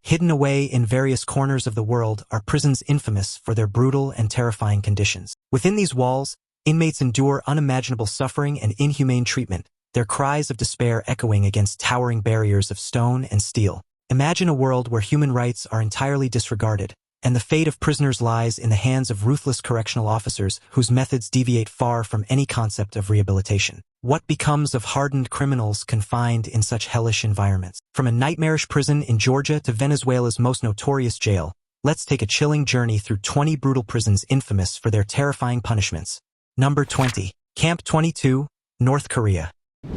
Hidden away in various corners of the world are prisons infamous for their brutal and terrifying conditions. Within these walls, inmates endure unimaginable suffering and inhumane treatment, their cries of despair echoing against towering barriers of stone and steel. Imagine a world where human rights are entirely disregarded, and the fate of prisoners lies in the hands of ruthless correctional officers whose methods deviate far from any concept of rehabilitation. What becomes of hardened criminals confined in such hellish environments? From a nightmarish prison in Georgia to Venezuela's most notorious jail, let's take a chilling journey through 20 brutal prisons infamous for their terrifying punishments. Number 20. Camp 22, North Korea.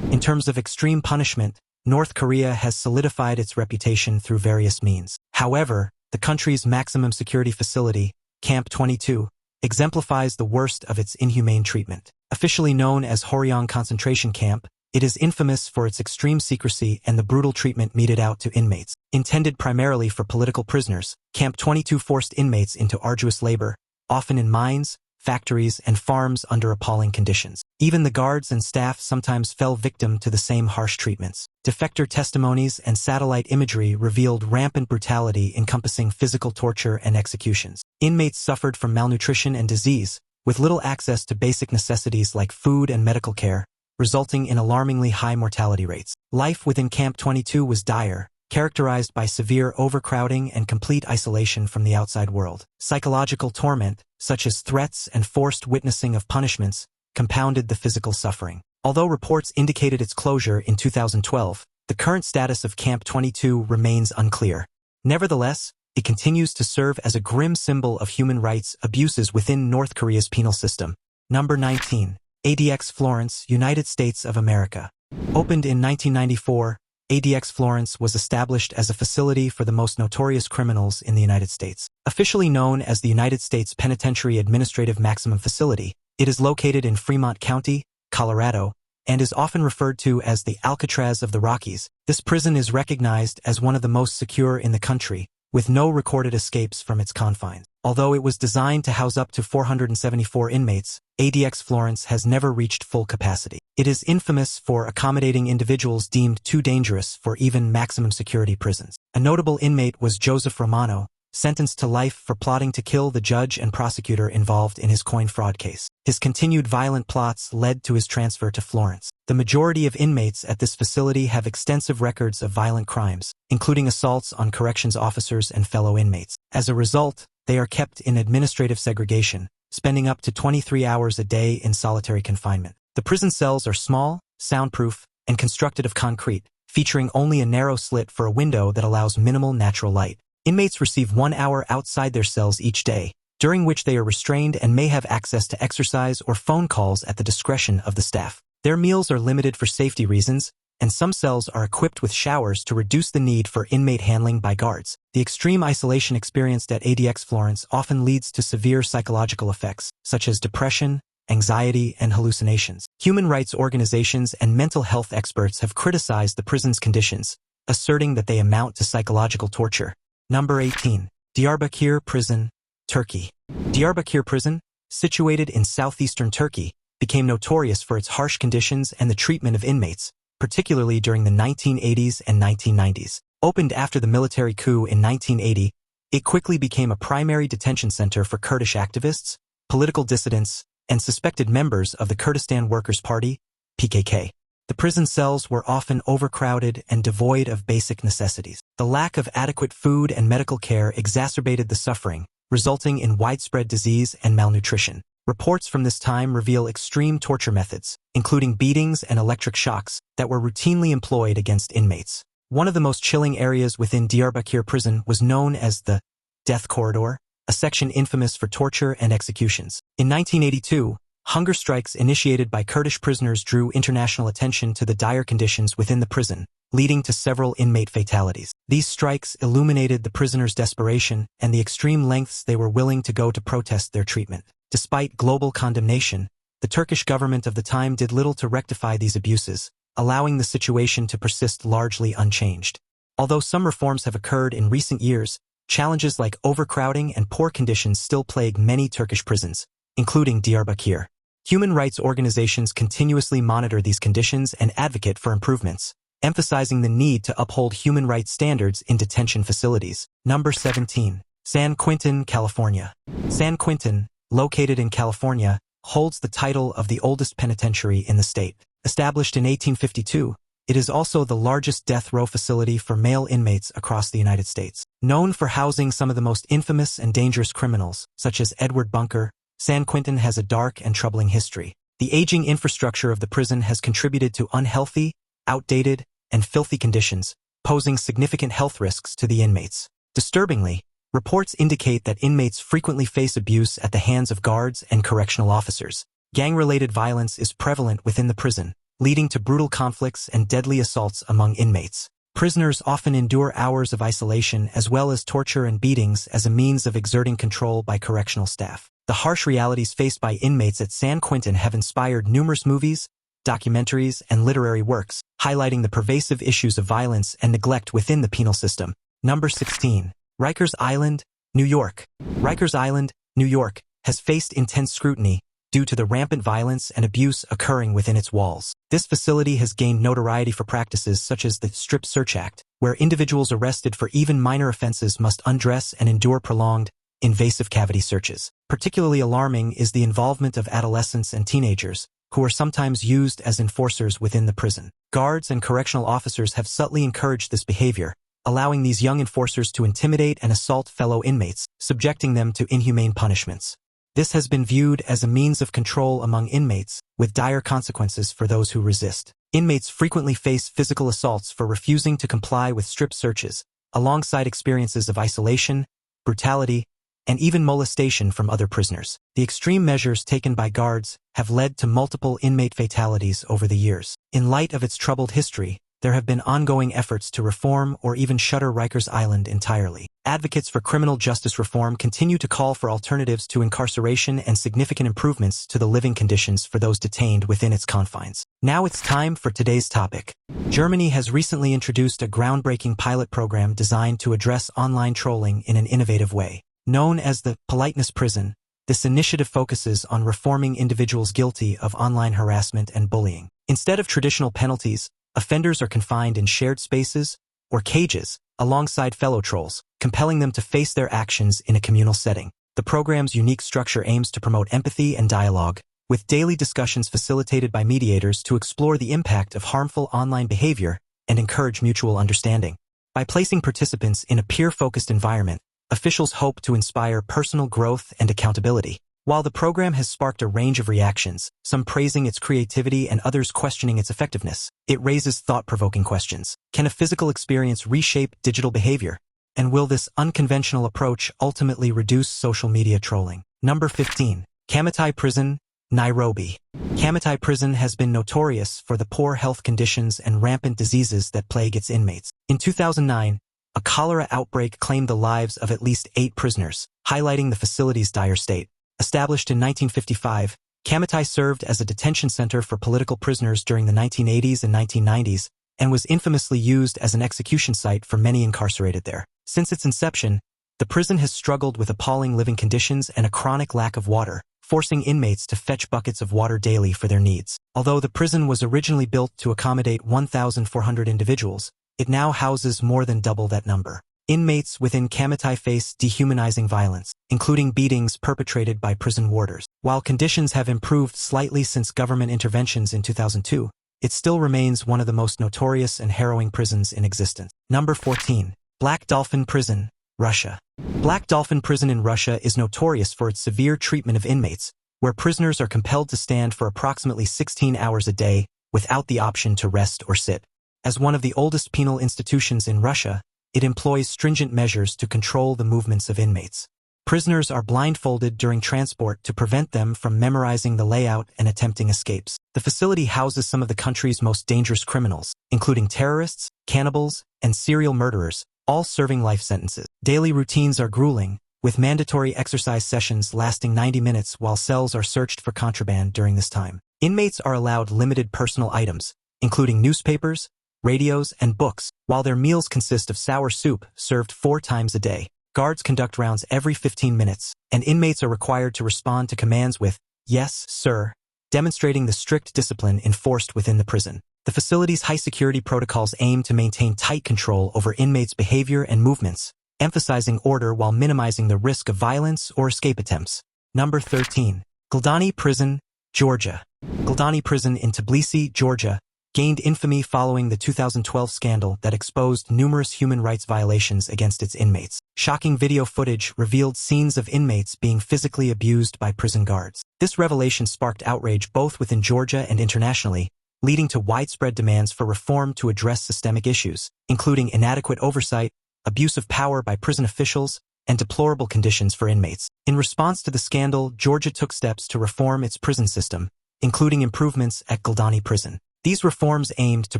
In terms of extreme punishment, North Korea has solidified its reputation through various means. However, the country's maximum security facility, Camp 22, exemplifies the worst of its inhumane treatment. Officially known as Horrified concentration camp, it is infamous for its extreme secrecy and the brutal treatment meted out to inmates. Intended primarily for political prisoners, Camp 22 forced inmates into arduous labor, often in mines, factories, and farms under appalling conditions. Even the guards and staff sometimes fell victim to the same harsh treatments. Defector testimonies and satellite imagery revealed rampant brutality encompassing physical torture and executions. Inmates suffered from malnutrition and disease, with little access to basic necessities like food and medical care, resulting in alarmingly high mortality rates. Life within Camp 22 was dire, characterized by severe overcrowding and complete isolation from the outside world. Psychological torment, such as threats and forced witnessing of punishments, compounded the physical suffering. Although reports indicated its closure in 2012, the current status of Camp 22 remains unclear. Nevertheless, it continues to serve as a grim symbol of human rights abuses within North Korea's penal system. Number 19. ADX Florence, United States of America. Opened in 1994, ADX Florence was established as a facility for the most notorious criminals in the United States. Officially known as the United States Penitentiary Administrative Maximum Facility, it is located in Fremont County, Colorado, and is often referred to as the Alcatraz of the Rockies. This prison is recognized as one of the most secure in the country, with no recorded escapes from its confines. Although it was designed to house up to 474 inmates, ADX Florence has never reached full capacity. It is infamous for accommodating individuals deemed too dangerous for even maximum security prisons. A notable inmate was Joseph Romano, sentenced to life for plotting to kill the judge and prosecutor involved in his coin fraud case. His continued violent plots led to his transfer to Florence. The majority of inmates at this facility have extensive records of violent crimes, including assaults on corrections officers and fellow inmates. As a result, they are kept in administrative segregation, spending up to 23 hours a day in solitary confinement. The prison cells are small, soundproof, and constructed of concrete, featuring only a narrow slit for a window that allows minimal natural light. Inmates receive 1 hour outside their cells each day, during which they are restrained and may have access to exercise or phone calls at the discretion of the staff. Their meals are limited for safety reasons, and some cells are equipped with showers to reduce the need for inmate handling by guards. The extreme isolation experienced at ADX Florence often leads to severe psychological effects, such as depression, anxiety, and hallucinations. Human rights organizations and mental health experts have criticized the prison's conditions, asserting that they amount to psychological torture. Number 18. Diyarbakir Prison, Turkey. Diyarbakir Prison, situated in southeastern Turkey, became notorious for its harsh conditions and the treatment of inmates, particularly during the 1980s and 1990s. Opened after the military coup in 1980, it quickly became a primary detention center for Kurdish activists, political dissidents, and suspected members of the Kurdistan Workers' Party, PKK. The prison cells were often overcrowded and devoid of basic necessities. The lack of adequate food and medical care exacerbated the suffering, resulting in widespread disease and malnutrition. Reports from this time reveal extreme torture methods, including beatings and electric shocks, that were routinely employed against inmates. One of the most chilling areas within Diyarbakir Prison was known as the Death Corridor, a section infamous for torture and executions. In 1982, hunger strikes initiated by Kurdish prisoners drew international attention to the dire conditions within the prison, leading to several inmate fatalities. These strikes illuminated the prisoners' desperation and the extreme lengths they were willing to go to protest their treatment. Despite global condemnation, the Turkish government of the time did little to rectify these abuses, allowing the situation to persist largely unchanged. Although some reforms have occurred in recent years, challenges like overcrowding and poor conditions still plague many Turkish prisons, including Diyarbakir. Human rights organizations continuously monitor these conditions and advocate for improvements, emphasizing the need to uphold human rights standards in detention facilities. Number 17. San Quentin, California. San Quentin, located in California, holds the title of the oldest penitentiary in the state. Established in 1852, it is also the largest death row facility for male inmates across the United States. Known for housing some of the most infamous and dangerous criminals, such as Edward Bunker, San Quentin has a dark and troubling history. The aging infrastructure of the prison has contributed to unhealthy, outdated, and filthy conditions, posing significant health risks to the inmates. Disturbingly, reports indicate that inmates frequently face abuse at the hands of guards and correctional officers. Gang-related violence is prevalent within the prison, leading to brutal conflicts and deadly assaults among inmates. Prisoners often endure hours of isolation as well as torture and beatings as a means of exerting control by correctional staff. The harsh realities faced by inmates at San Quentin have inspired numerous movies, documentaries, and literary works, highlighting the pervasive issues of violence and neglect within the penal system. Number 16. Rikers Island, New York. Rikers Island, New York, has faced intense scrutiny due to the rampant violence and abuse occurring within its walls. This facility has gained notoriety for practices such as the Strip Search Act, where individuals arrested for even minor offenses must undress and endure prolonged, invasive cavity searches. Particularly alarming is the involvement of adolescents and teenagers, who are sometimes used as enforcers within the prison. Guards and correctional officers have subtly encouraged this behavior, allowing these young enforcers to intimidate and assault fellow inmates, subjecting them to inhumane punishments. This has been viewed as a means of control among inmates, with dire consequences for those who resist. Inmates frequently face physical assaults for refusing to comply with strip searches, alongside experiences of isolation, brutality, and even molestation from other prisoners. The extreme measures taken by guards have led to multiple inmate fatalities over the years. In light of its troubled history, there have been ongoing efforts to reform or even shutter Rikers Island entirely. Advocates for criminal justice reform continue to call for alternatives to incarceration and significant improvements to the living conditions for those detained within its confines. Now it's time for today's topic. Germany has recently introduced a groundbreaking pilot program designed to address online trolling in an innovative way. Known as the Politeness Prison, this initiative focuses on reforming individuals guilty of online harassment and bullying. Instead of traditional penalties, offenders are confined in shared spaces or cages alongside fellow trolls, compelling them to face their actions in a communal setting. The program's unique structure aims to promote empathy and dialogue, with daily discussions facilitated by mediators to explore the impact of harmful online behavior and encourage mutual understanding. By placing participants in a peer-focused environment, officials hope to inspire personal growth and accountability. While the program has sparked a range of reactions, some praising its creativity and others questioning its effectiveness, it raises thought-provoking questions. Can a physical experience reshape digital behavior? And will this unconventional approach ultimately reduce social media trolling? Number 15. Kamatai Prison, Nairobi. Kamatai Prison has been notorious for the poor health conditions and rampant diseases that plague its inmates. In 2009, a cholera outbreak claimed the lives of at least 8 prisoners, highlighting the facility's dire state. Established in 1955, Kamatai served as a detention center for political prisoners during the 1980s and 1990s, and was infamously used as an execution site for many incarcerated there. Since its inception, the prison has struggled with appalling living conditions and a chronic lack of water, forcing inmates to fetch buckets of water daily for their needs. Although the prison was originally built to accommodate 1,400 individuals, it now houses more than double that number. Inmates within Kamatai face dehumanizing violence, including beatings perpetrated by prison warders. While conditions have improved slightly since government interventions in 2002, it still remains one of the most notorious and harrowing prisons in existence. Number 14. Black Dolphin Prison, Russia. Black Dolphin Prison in Russia is notorious for its severe treatment of inmates, where prisoners are compelled to stand for approximately 16 hours a day without the option to rest or sit. As one of the oldest penal institutions in Russia, it employs stringent measures to control the movements of inmates. Prisoners are blindfolded during transport to prevent them from memorizing the layout and attempting escapes. The facility houses some of the country's most dangerous criminals, including terrorists, cannibals, and serial murderers, all serving life sentences. Daily routines are grueling, with mandatory exercise sessions lasting 90 minutes while cells are searched for contraband during this time. Inmates are allowed limited personal items, including newspapers, radios, and books, while their meals consist of sour soup served 4 times a day. Guards conduct rounds every 15 minutes, and inmates are required to respond to commands with, "Yes, sir," demonstrating the strict discipline enforced within the prison. The facility's high-security protocols aim to maintain tight control over inmates' behavior and movements, emphasizing order while minimizing the risk of violence or escape attempts. Number 13. Galdani Prison, Georgia. Galdani Prison in Tbilisi, Georgia, gained infamy following the 2012 scandal that exposed numerous human rights violations against its inmates. Shocking video footage revealed scenes of inmates being physically abused by prison guards. This revelation sparked outrage both within Georgia and internationally, leading to widespread demands for reform to address systemic issues, including inadequate oversight, abuse of power by prison officials, and deplorable conditions for inmates. In response to the scandal, Georgia took steps to reform its prison system, including improvements at Galdani Prison. These reforms aimed to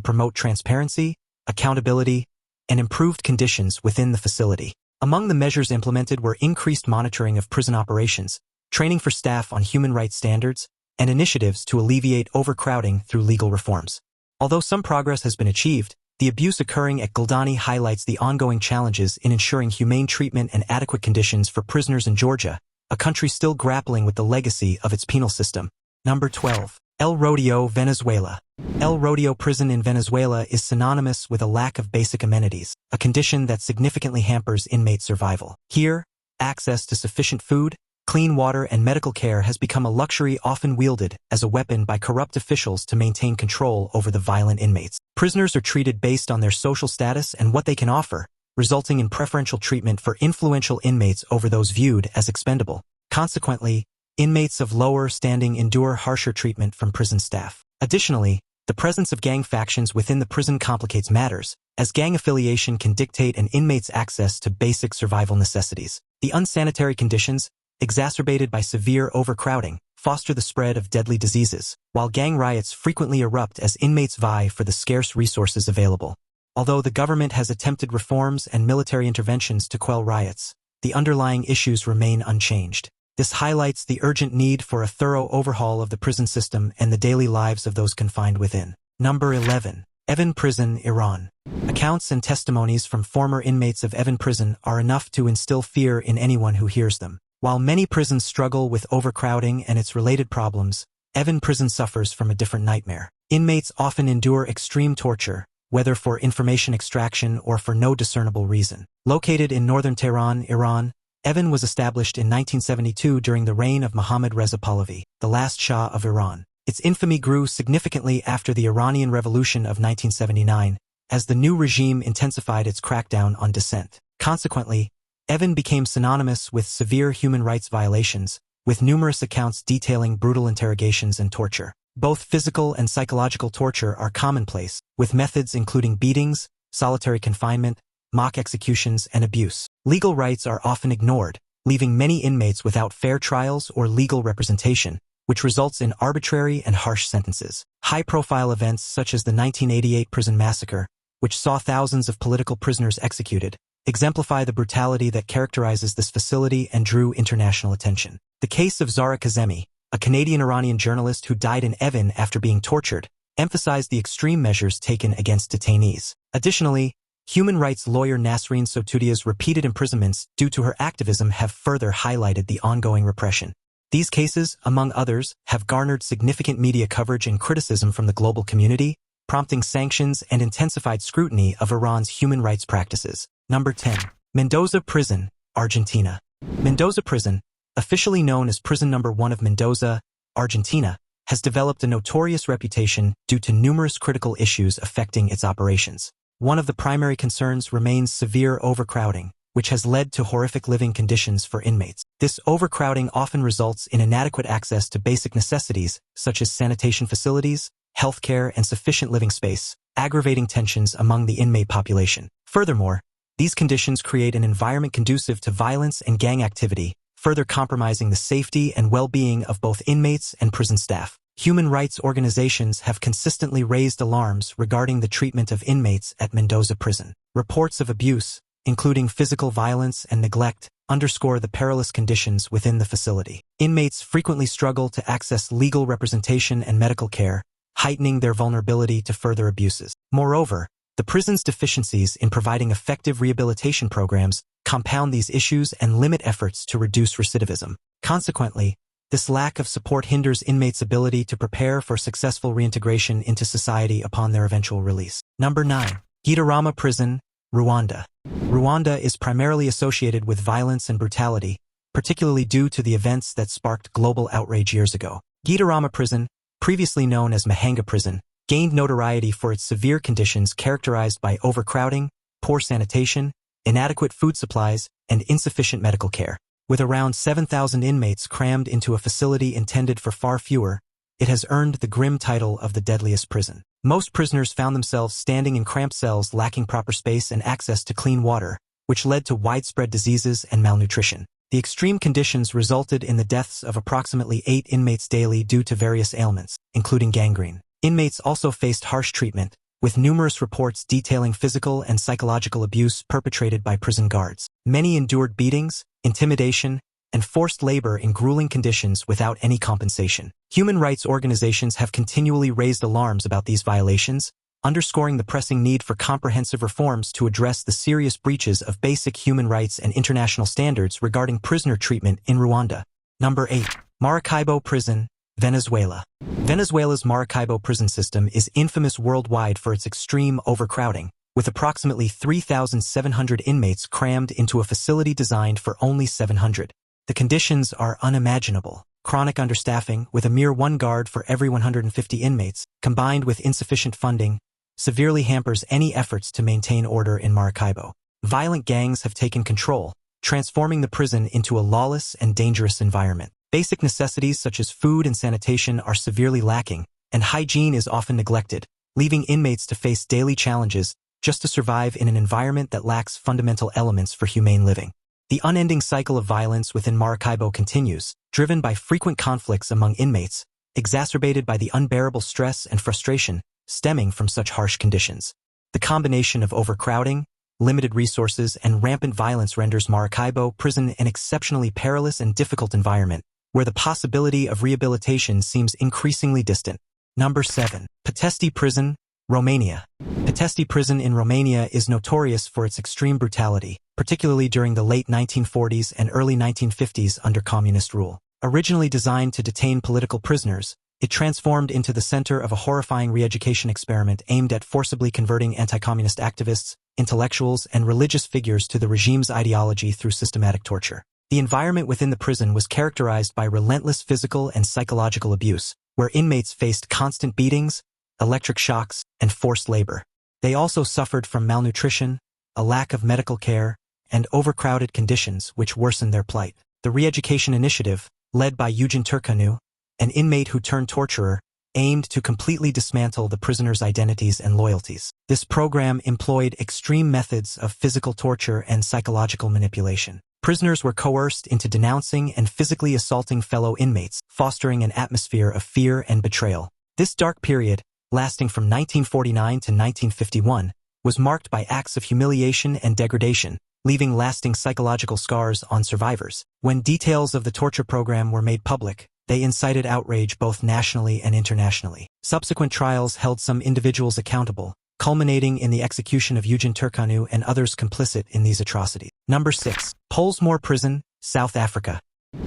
promote transparency, accountability, and improved conditions within the facility. Among the measures implemented were increased monitoring of prison operations, training for staff on human rights standards, and initiatives to alleviate overcrowding through legal reforms. Although some progress has been achieved, the abuse occurring at Galdani highlights the ongoing challenges in ensuring humane treatment and adequate conditions for prisoners in Georgia, a country still grappling with the legacy of its penal system. Number 12. El Rodeo, Venezuela. El Rodeo Prison in Venezuela is synonymous with a lack of basic amenities, a condition that significantly hampers inmate survival. Here, access to sufficient food, clean water, and medical care has become a luxury often wielded as a weapon by corrupt officials to maintain control over the violent inmates. Prisoners are treated based on their social status and what they can offer, resulting in preferential treatment for influential inmates over those viewed as expendable. Consequently, inmates of lower standing endure harsher treatment from prison staff. Additionally, the presence of gang factions within the prison complicates matters, as gang affiliation can dictate an inmate's access to basic survival necessities. The unsanitary conditions, exacerbated by severe overcrowding, foster the spread of deadly diseases, while gang riots frequently erupt as inmates vie for the scarce resources available. Although the government has attempted reforms and military interventions to quell riots, the underlying issues remain unchanged. This highlights the urgent need for a thorough overhaul of the prison system and the daily lives of those confined within. Number 11. Evin Prison, Iran. Accounts and testimonies from former inmates of Evin Prison are enough to instill fear in anyone who hears them. While many prisons struggle with overcrowding and its related problems, Evin Prison suffers from a different nightmare. Inmates often endure extreme torture, whether for information extraction or for no discernible reason. Located in northern Tehran, Iran, Evin was established in 1972 during the reign of Mohammad Reza Pahlavi, the last Shah of Iran. Its infamy grew significantly after the Iranian Revolution of 1979, as the new regime intensified its crackdown on dissent. Consequently, Evin became synonymous with severe human rights violations, with numerous accounts detailing brutal interrogations and torture. Both physical and psychological torture are commonplace, with methods including beatings, solitary confinement, mock executions, and abuse. Legal rights are often ignored, leaving many inmates without fair trials or legal representation, which results in arbitrary and harsh sentences. High-profile events such as the 1988 prison massacre, which saw thousands of political prisoners executed, exemplify the brutality that characterizes this facility and drew international attention. The case of Zara Kazemi, a Canadian-Iranian journalist who died in Evin after being tortured, emphasized the extreme measures taken against detainees. Additionally, human rights lawyer Nasreen Sotoudeh's repeated imprisonments due to her activism have further highlighted the ongoing repression. These cases, among others, have garnered significant media coverage and criticism from the global community, prompting sanctions and intensified scrutiny of Iran's human rights practices. Number 10. Mendoza Prison, Argentina. Mendoza Prison, officially known as Prison Number 1 of Mendoza, Argentina, has developed a notorious reputation due to numerous critical issues affecting its operations. One of the primary concerns remains severe overcrowding, which has led to horrific living conditions for inmates. This overcrowding often results in inadequate access to basic necessities such as sanitation facilities, healthcare, and sufficient living space, aggravating tensions among the inmate population. Furthermore, these conditions create an environment conducive to violence and gang activity, further compromising the safety and well-being of both inmates and prison staff. Human rights organizations have consistently raised alarms regarding the treatment of inmates at Mendoza Prison. Reports of abuse, including physical violence and neglect, underscore the perilous conditions within the facility. Inmates frequently struggle to access legal representation and medical care, heightening their vulnerability to further abuses. Moreover, the prison's deficiencies in providing effective rehabilitation programs compound these issues and limit efforts to reduce recidivism. Consequently, This lack of support hinders inmates' ability to prepare for successful reintegration into society upon their eventual release. Number 9. Gitarama Prison, Rwanda. Rwanda is primarily associated with violence and brutality, particularly due to the events that sparked global outrage years ago. Gitarama Prison, previously known as Mahanga Prison, gained notoriety for its severe conditions characterized by overcrowding, poor sanitation, inadequate food supplies, and insufficient medical care. With around 7,000 inmates crammed into a facility intended for far fewer, it has earned the grim title of the deadliest prison. Most prisoners found themselves standing in cramped cells lacking proper space and access to clean water, which led to widespread diseases and malnutrition. The extreme conditions resulted in the deaths of approximately 8 inmates daily due to various ailments, including gangrene. Inmates also faced harsh treatment, with numerous reports detailing physical and psychological abuse perpetrated by prison guards. Many endured beatings, intimidation, and forced labor in grueling conditions without any compensation. Human rights organizations have continually raised alarms about these violations, underscoring the pressing need for comprehensive reforms to address the serious breaches of basic human rights and international standards regarding prisoner treatment in Rwanda. Number 8. Maracaibo Prison, Venezuela. Venezuela's Maracaibo prison system is infamous worldwide for its extreme overcrowding, with approximately 3,700 inmates crammed into a facility designed for only 700. The conditions are unimaginable. Chronic understaffing, with a mere 1 guard for every 150 inmates, combined with insufficient funding, severely hampers any efforts to maintain order in Maracaibo. Violent gangs have taken control, transforming the prison into a lawless and dangerous environment. Basic necessities such as food and sanitation are severely lacking, and hygiene is often neglected, leaving inmates to face daily challenges just to survive in an environment that lacks fundamental elements for humane living. The unending cycle of violence within Maracaibo continues, driven by frequent conflicts among inmates, exacerbated by the unbearable stress and frustration stemming from such harsh conditions. The combination of overcrowding, limited resources, and rampant violence renders Maracaibo prison an exceptionally perilous and difficult environment, where the possibility of rehabilitation seems increasingly distant. Number 7. Pitești Prison, Romania. Pitești Prison in Romania is notorious for its extreme brutality, particularly during the late 1940s and early 1950s under communist rule. Originally designed to detain political prisoners, it transformed into the center of a horrifying re-education experiment aimed at forcibly converting anti-communist activists, intellectuals, and religious figures to the regime's ideology through systematic torture. The environment within the prison was characterized by relentless physical and psychological abuse, where inmates faced constant beatings, electric shocks, and forced labor. They also suffered from malnutrition, a lack of medical care, and overcrowded conditions which worsened their plight. The re-education initiative, led by Eugen Turcanu, an inmate who turned torturer, aimed to completely dismantle the prisoners' identities and loyalties. This program employed extreme methods of physical torture and psychological manipulation. Prisoners were coerced into denouncing and physically assaulting fellow inmates, fostering an atmosphere of fear and betrayal. This dark period, lasting from 1949 to 1951, was marked by acts of humiliation and degradation, leaving lasting psychological scars on survivors. When details of the torture program were made public, they incited outrage both nationally and internationally. Subsequent trials held some individuals accountable, culminating in the execution of Eugen Turcanu and others complicit in these atrocities. Number 6. Pollsmoor Prison, South Africa.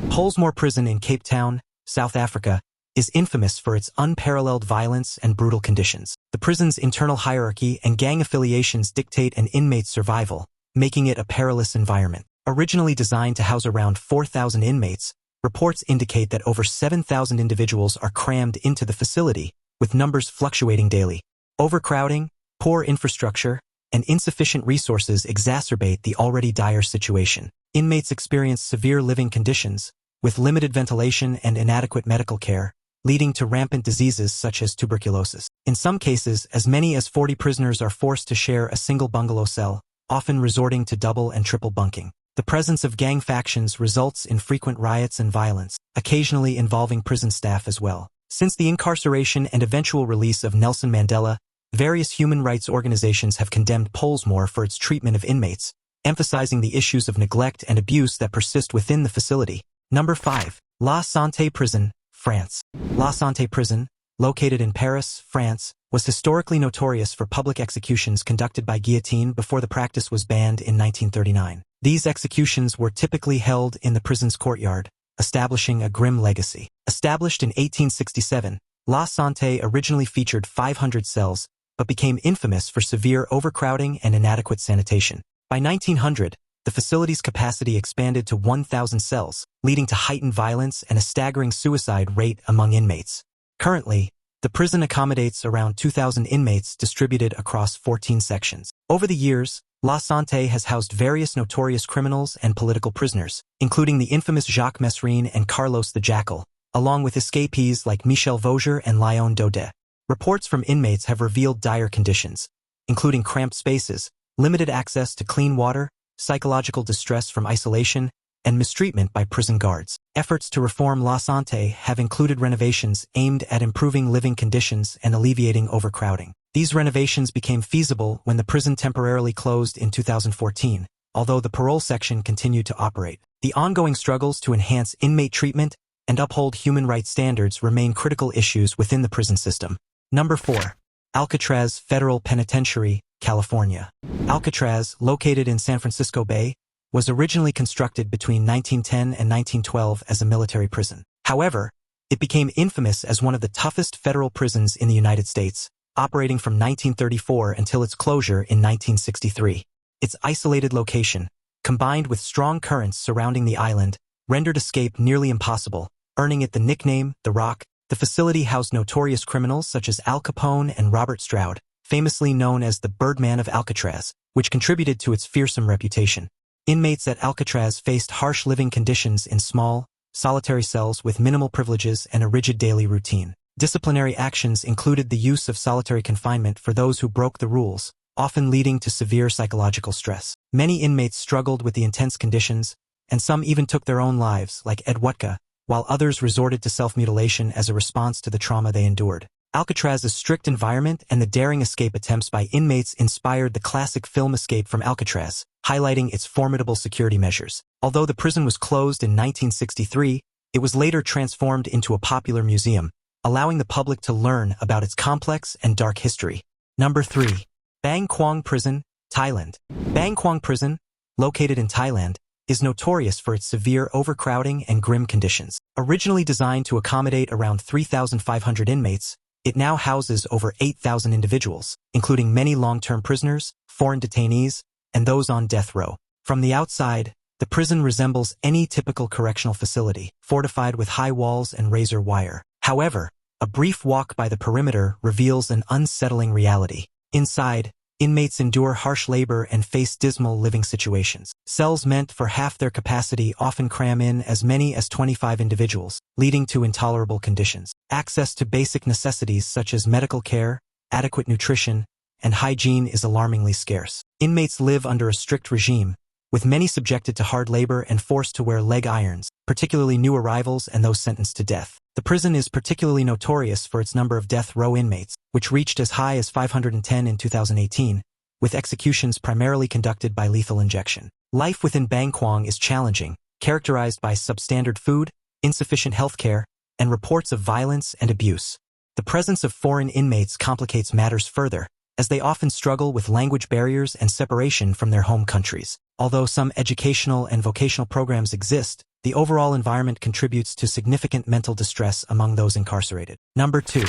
Pollsmoor Prison in Cape Town, South Africa, is infamous for its unparalleled violence and brutal conditions. The prison's internal hierarchy and gang affiliations dictate an inmate's survival, making it a perilous environment. Originally designed to house around 4,000 inmates, reports indicate that over 7,000 individuals are crammed into the facility, with numbers fluctuating daily. Overcrowding, poor infrastructure, and insufficient resources exacerbate the already dire situation. Inmates experience severe living conditions, with limited ventilation and inadequate medical care, leading to rampant diseases such as tuberculosis. In some cases, as many as 40 prisoners are forced to share a single bungalow cell, often resorting to double and triple bunking. The presence of gang factions results in frequent riots and violence, occasionally involving prison staff as well. Since the incarceration and eventual release of Nelson Mandela, various human rights organizations have condemned Pollsmoor for its treatment of inmates, emphasizing the issues of neglect and abuse that persist within the facility. Number 5. La Santé Prison, France. La Santé Prison, located in Paris, France, was historically notorious for public executions conducted by guillotine before the practice was banned in 1939. These executions were typically held in the prison's courtyard, establishing a grim legacy. Established in 1867, La Santé originally featured 500 cells, but became infamous for severe overcrowding and inadequate sanitation. By 1900, the facility's capacity expanded to 1,000 cells, leading to heightened violence and a staggering suicide rate among inmates. Currently, the prison accommodates around 2,000 inmates distributed across 14 sections. Over the years, La Santé has housed various notorious criminals and political prisoners, including the infamous Jacques Mesrine and Carlos the Jackal, along with escapees like Michel Vaugier and Léon Daudet. Reports from inmates have revealed dire conditions, including cramped spaces, limited access to clean water, psychological distress from isolation, and mistreatment by prison guards. Efforts to reform La Santé have included renovations aimed at improving living conditions and alleviating overcrowding. These renovations became feasible when the prison temporarily closed in 2014, although the parole section continued to operate. The ongoing struggles to enhance inmate treatment and uphold human rights standards remain critical issues within the prison system. Number 4. Alcatraz Federal Penitentiary, California. Alcatraz, located in San Francisco Bay, was originally constructed between 1910 and 1912 as a military prison. However, it became infamous as one of the toughest federal prisons in the United States, operating from 1934 until its closure in 1963. Its isolated location, combined with strong currents surrounding the island, rendered escape nearly impossible, earning it the nickname The Rock. The facility housed notorious criminals such as Al Capone and Robert Stroud, famously known as the Birdman of Alcatraz, which contributed to its fearsome reputation. Inmates at Alcatraz faced harsh living conditions in small, solitary cells with minimal privileges and a rigid daily routine. Disciplinary actions included the use of solitary confinement for those who broke the rules, often leading to severe psychological stress. Many inmates struggled with the intense conditions, and some even took their own lives, like Ed Wutka, while others resorted to self-mutilation as a response to the trauma they endured. Alcatraz's strict environment and the daring escape attempts by inmates inspired the classic film Escape from Alcatraz, highlighting its formidable security measures. Although the prison was closed in 1963, it was later transformed into a popular museum, allowing the public to learn about its complex and dark history. Number 3. Bang Kwang Prison, Thailand. Bang Kwang Prison, located in Thailand, is notorious for its severe overcrowding and grim conditions. Originally designed to accommodate around 3,500 inmates, it now houses over 8,000 individuals, including many long-term prisoners, foreign detainees, and those on death row. From the outside, the prison resembles any typical correctional facility, fortified with high walls and razor wire. However, a brief walk by the perimeter reveals an unsettling reality. Inside, inmates endure harsh labor and face dismal living situations. Cells meant for half their capacity often cram in as many as 25 individuals, leading to intolerable conditions. Access to basic necessities such as medical care, adequate nutrition, and hygiene is alarmingly scarce. Inmates live under a strict regime, with many subjected to hard labor and forced to wear leg irons, particularly new arrivals and those sentenced to death. The prison is particularly notorious for its number of death row inmates, which reached as high as 510 in 2018, with executions primarily conducted by lethal injection. Life within Bang Kwang is challenging, characterized by substandard food, insufficient health care, and reports of violence and abuse. The presence of foreign inmates complicates matters further, as they often struggle with language barriers and separation from their home countries. Although some educational and vocational programs exist, the overall environment contributes to significant mental distress among those incarcerated. Number 2.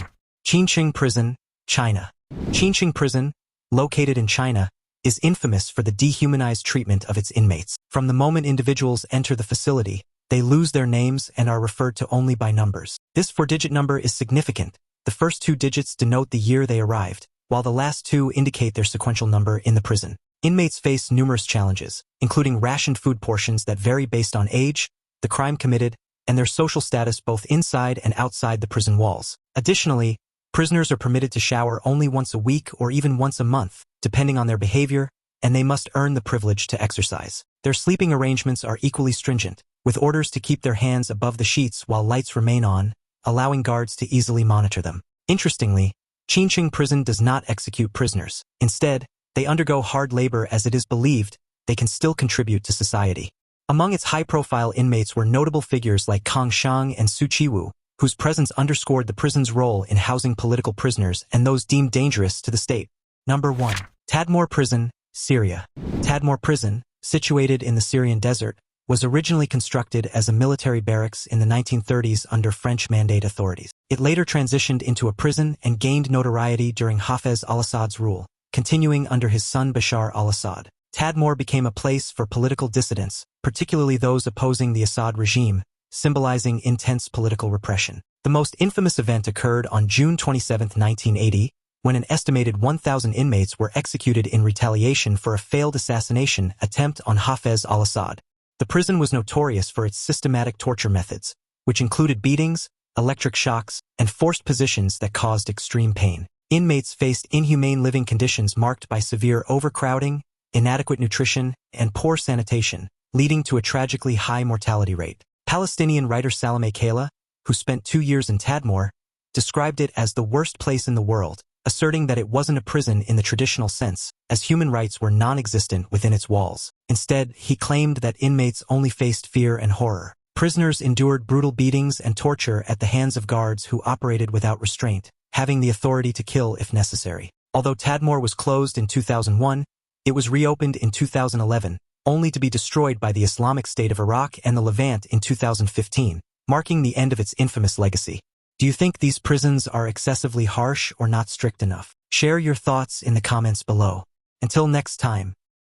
Qincheng Prison, China. Qincheng Prison, located in China, is infamous for the dehumanized treatment of its inmates. From the moment individuals enter the facility, they lose their names and are referred to only by numbers. This 4-digit number is significant. The first 2 digits denote the year they arrived, while the last 2 indicate their sequential number in the prison. Inmates face numerous challenges, including rationed food portions that vary based on age, the crime committed, and their social status both inside and outside the prison walls. Additionally, prisoners are permitted to shower only once a week or even once a month, depending on their behavior, and they must earn the privilege to exercise. Their sleeping arrangements are equally stringent, with orders to keep their hands above the sheets while lights remain on, allowing guards to easily monitor them. Interestingly, Qincheng Prison does not execute prisoners. Instead, they undergo hard labor as it is believed they can still contribute to society. Among its high-profile inmates were notable figures like Kang Shang and Su Chiwu, whose presence underscored the prison's role in housing political prisoners and those deemed dangerous to the state. Number 1. Tadmor Prison, Syria. Tadmor Prison, situated in the Syrian desert, was originally constructed as a military barracks in the 1930s under French Mandate authorities. It later transitioned into a prison and gained notoriety during Hafez al-Assad's rule, continuing under his son Bashar al-Assad. Tadmor became a place for political dissidents, particularly those opposing the Assad regime, symbolizing intense political repression. The most infamous event occurred on June 27, 1980, when an estimated 1,000 inmates were executed in retaliation for a failed assassination attempt on Hafez al-Assad. The prison was notorious for its systematic torture methods, which included beatings, electric shocks, and forced positions that caused extreme pain. Inmates faced inhumane living conditions marked by severe overcrowding, inadequate nutrition, and poor sanitation, leading to a tragically high mortality rate. Palestinian writer Salameh Kayla, who spent 2 years in Tadmor, described it as the worst place in the world, asserting that it wasn't a prison in the traditional sense, as human rights were non-existent within its walls. Instead, he claimed that inmates only faced fear and horror. Prisoners endured brutal beatings and torture at the hands of guards who operated without restraint, having the authority to kill if necessary. Although Tadmor was closed in 2001, it was reopened in 2011, only to be destroyed by the Islamic State of Iraq and the Levant in 2015, marking the end of its infamous legacy. Do you think these prisons are excessively harsh or not strict enough? Share your thoughts in the comments below. Until next time,